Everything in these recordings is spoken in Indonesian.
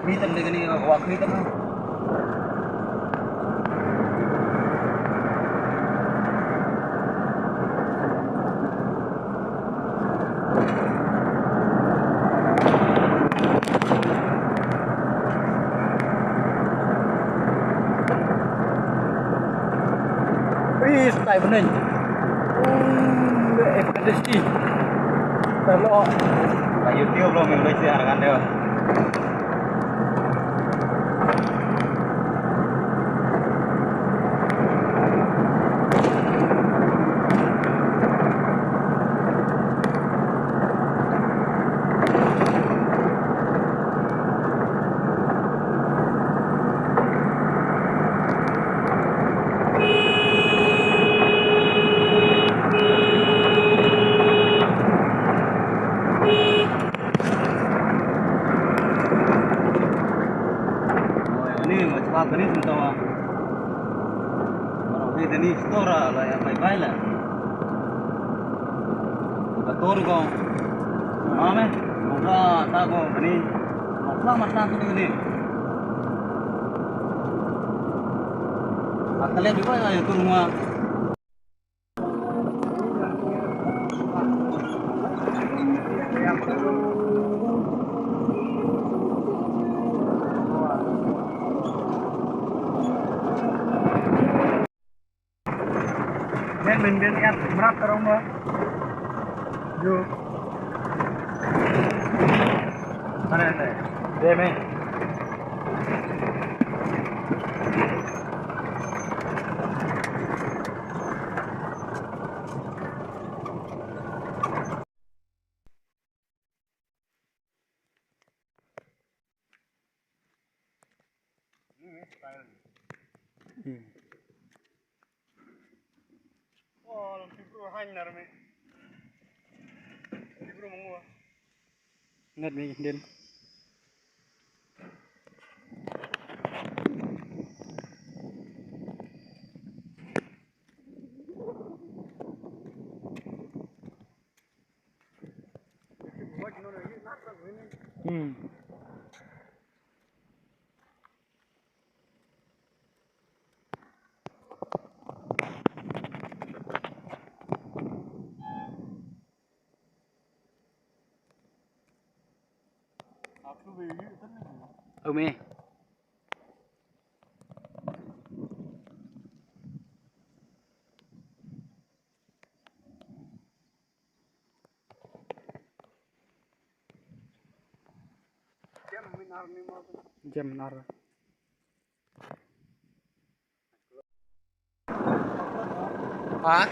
Kritan lagi ni wak kritan. Wis tay bening. Pedes di. Kalau kayu tiup belum mulai sih harga dia. Ini semua orang ini store lah yang baik-baik lah. Betul kau, mana? Muka tak kau ini, muka macam tu ini. Akalnya juga ya itu rumah. Mình đến em mát cái đông đó vô này này đây mày Ngat mi din. Mê jam menar Hah?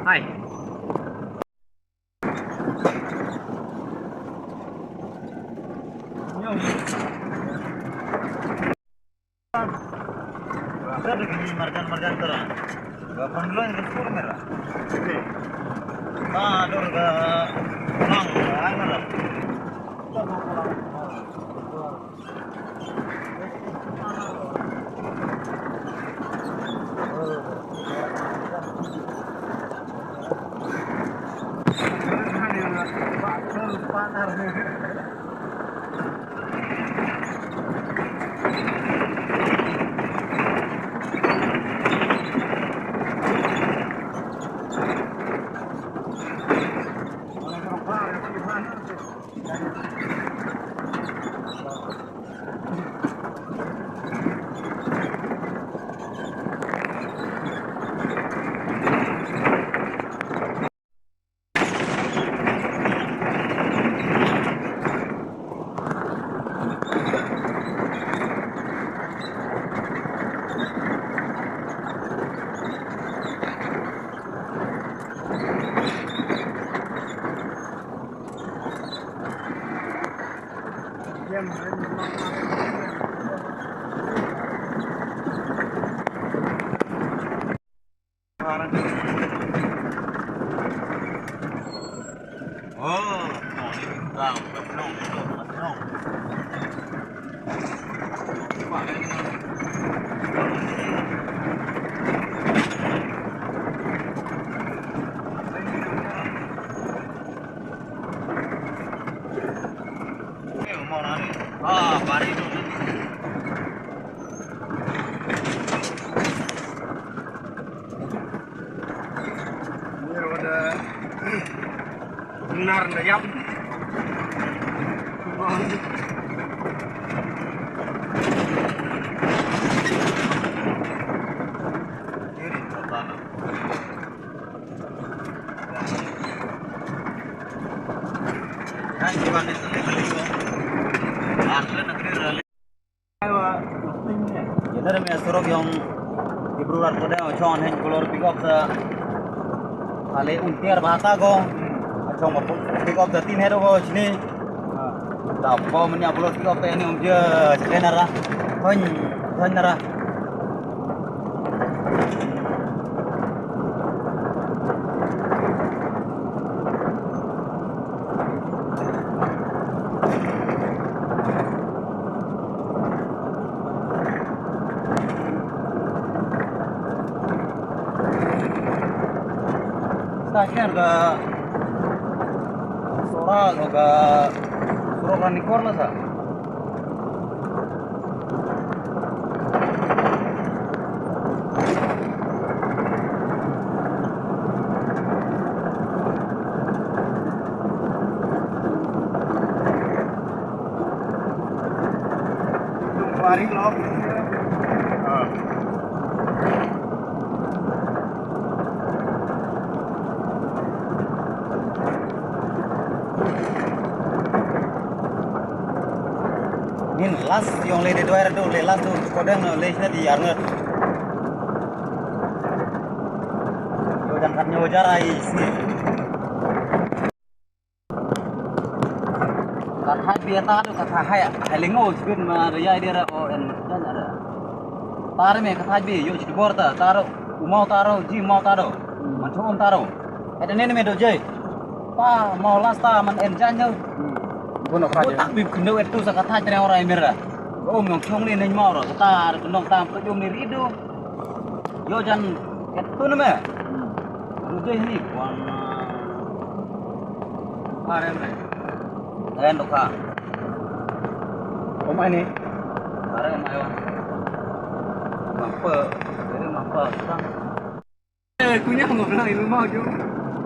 Hai. Ada begini marjan-marjan terang. Gapan dulu yang besar merah. Ada orga pulang, mana? Oh, ini tahu, belum, belum. Ah, pari itu. Ini ada benar dayap. Ini total. Hai, gimana itu beli? Asli negeri rally. Ya dari mana sorok yang dibruar pada ocon hen kolor pick up sa kali untiar bahasa go ocon mau pick up tin hero go sini dapo menya bolot pick up ini dia sebenarnya hon nara Akhir ke Sora ke Suranikor lah sa. Pari loh. Nin las yang le de doer do le las do kodang le sna di arnget. Yo jangan nyojar ai sini. Kata biata do kata hai halingo sibin ma ya dia o en jan ada. Tar me kata bi yo chit borta taro umau taro ji mau taro. Manchom taro. Ada nene me do jai. Pa mau las ta man en jan yo. Bunuh Aku tak bib kena itu sakata jadi orang emir. Om yang cong ni mau roh, kita kenong tam tu jom ni ridu. Yo jan itu nama. Rujai ni wana. Karen deh. Lain doka. Om ini. Karen ayo. Mampu, jadi mampu sekarang. Kunyah nggak bilang ini mau jo.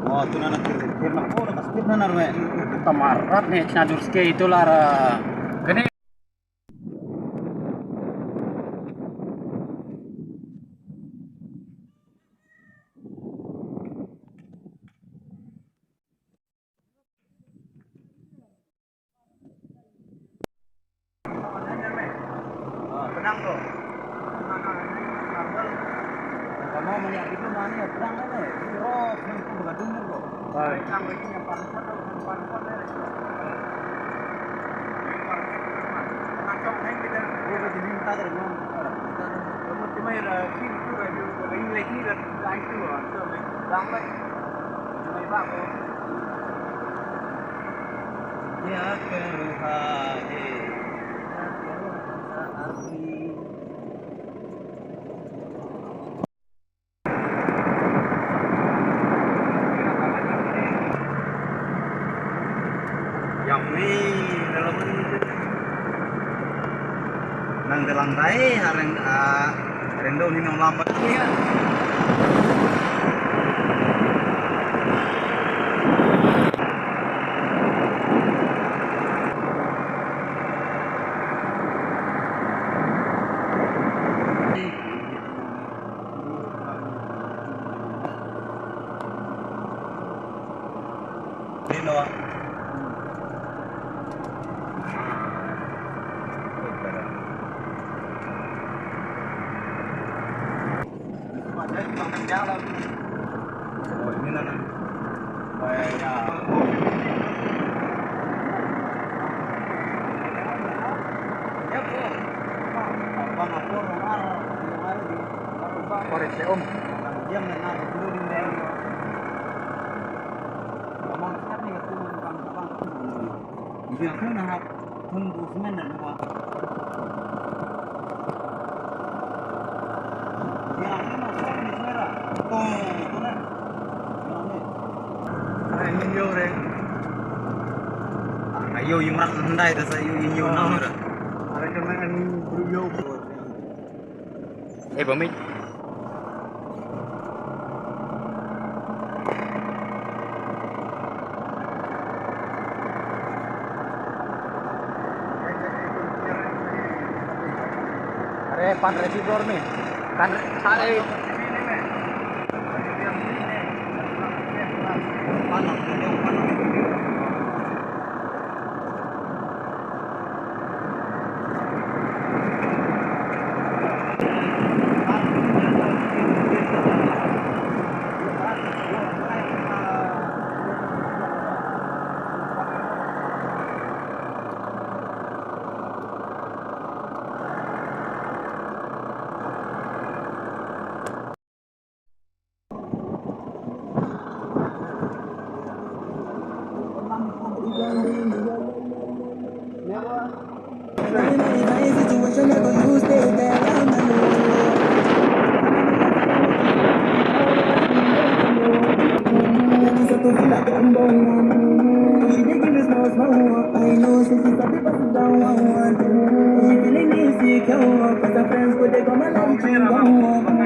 Oh, tu nana kir nak pun nak speed nana rume. Tamarat nih Cnadurske itu lara. Gini. Tenang tuh. Kamu melihat itu mana? Terang mana? Roh, itu bergadung tu. Baik. Kamu ini yang paling satu, paling satu. Ya keruhani, ya keruhani. Yang ni dalam ini nang lantai hareng rendo ni nang lambat ni kan. Rendo. Oh, ini nana. Kayaknya. Ya, Bu. Abang aku dengar di Korek om. dia mengenal Việc không là học không đủ men được không? Việc này mà sao thì chơi rồi? Tôi đấy. Này mình vô đây. Ayo yung rat henday ta sa yung na ra. Ada kenangan vô. Bamit. Are pan residor nih. Kan sare Situation I go use stay there on the she dey give me small. I know she sees a bit of down. She feeling insecure, cause her friends go they come and let me down.